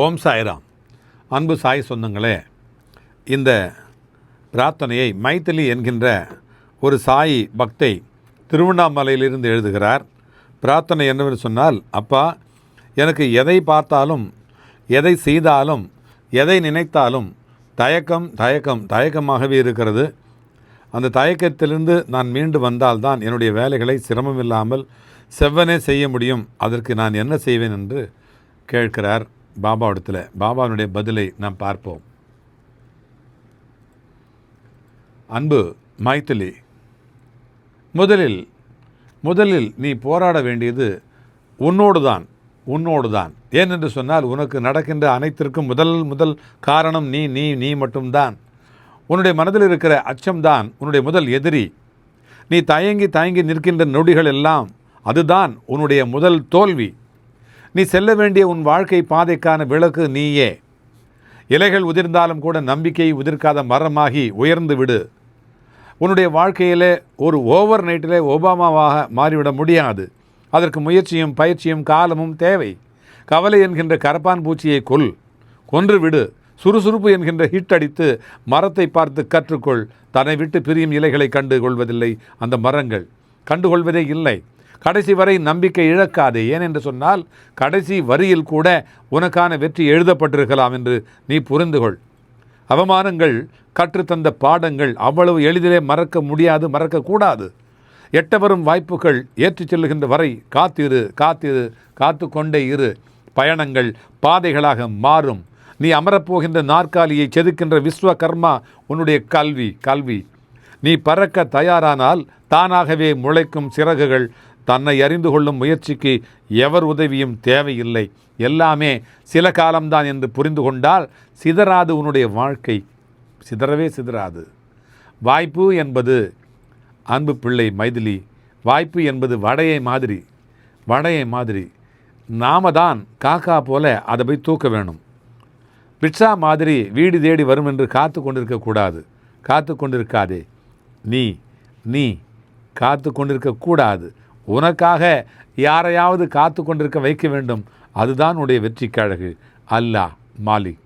ஓம் சாய்ராம். அன்பு சாய் சொந்தங்களே, இந்த பிரார்த்தனையை மைதிலி என்கின்ற ஒரு சாய் பக்தை திருவண்ணாமலையிலிருந்து எழுதுகிறார். பிரார்த்தனை என்னவென்று சொன்னால், அப்பா, எனக்கு எதை பார்த்தாலும், எதை செய்தாலும், எதை நினைத்தாலும் தயக்கமாகவே இருக்கிறது. அந்த தயக்கத்திலிருந்து நான் மீண்டு வந்தால்தான் என்னுடைய வேலைகளை சிரமமில்லாமல் செவ்வனே செய்ய முடியும். அதற்கு நான் என்ன செய்வேன் என்று கேட்கிறார் பாபாவிடத்தில். பாபாவினுடைய பதிலை நாம் பார்ப்போம். அன்பு மைதிலி, முதலில் நீ போராட வேண்டியது உன்னோடு தான். ஏனென்று சொன்னால், உனக்கு நடக்கின்ற அனைத்திற்கும் முதல் காரணம் நீ மட்டும்தான். உன்னுடைய மனதில் இருக்கிற அச்சம்தான் உன்னுடைய முதல் எதிரி. நீ தயங்கி நிற்கின்ற நொடிகள் எல்லாம் அதுதான் உன்னுடைய முதல் தோல்வி. நீ செல்ல வேண்டிய உன் வாழ்க்கை பாதைக்கான விளக்கு நீயே. இலைகள் உதிர்ந்தாலும் கூட நம்பிக்கையை உதிர்க்காத மரமாகி உயர்ந்து விடு. உன்னுடைய வாழ்க்கையிலே ஒரு ஓவர் நைட்டிலே ஒபாமாவாக மாறிவிட முடியாது. அதற்கு முயற்சியும் பயிற்சியும் காலமும் தேவை. கவலை என்கின்ற கரப்பான் பூச்சியை கொன்று விடு. சுறுசுறுப்பு என்கின்ற ஹிட் அடித்து மரத்தை பார்த்து கற்றுக்கொள். தன்னை விட்டு பிரியும் இலைகளை கண்டு கொள்வதில்லை அந்த மரங்கள், கண்டுகொள்வதே இல்லை. கடைசி வரை நம்பிக்கை இழக்காதே. ஏனென்று சொன்னால், கடைசி வரியில் கூட உனக்கான வெற்றி எழுதப்பட்டிருக்கலாம் என்று நீ புரிந்து கொள். அவமானங்கள் கற்றுத்தந்த பாடங்கள் அவ்வளவு எளிதிலே மறக்க முடியாது, மறக்கக்கூடாது. எட்டவரும் வாய்ப்புகள் ஏற்றிச் செல்லுகின்ற வரை காத்து கொண்டே இரு. பயணங்கள் பாதைகளாக மாறும். நீ அமரப்போகின்ற நாற்காலியை செதுக்கின்ற விஸ்வகர்மா உன்னுடைய கல்வி. நீ பறக்க தயாரானால் தானாகவே முளைக்கும் சிறகுகள். தன்னை அறிந்து கொள்ளும் முயற்சிக்கு எவர் உதவியும் தேவையில்லை. எல்லாமே சில காலம்தான் என்று புரிந்து கொண்டால் சிதறாது உன்னுடைய வாழ்க்கை, சிதறாது. வாய்ப்பு என்பது, அன்பு பிள்ளை மைதிலி, வாய்ப்பு என்பது வடையை மாதிரி. நாம தான் காக்கா போல அதை போய் தூக்க வேணும். பிட்சா மாதிரி வீடு தேடி வரும் என்று காத்து கொண்டிருக்காதே. நீ காத்து கொண்டிருக்கக்கூடாது. உனக்காக யாரையாவது காத்து கொண்டிருக்க வைக்க வேண்டும். அதுதான் உன்னுடைய வெற்றிக்கு அழகு. அல்லாஹ் மாலிக்.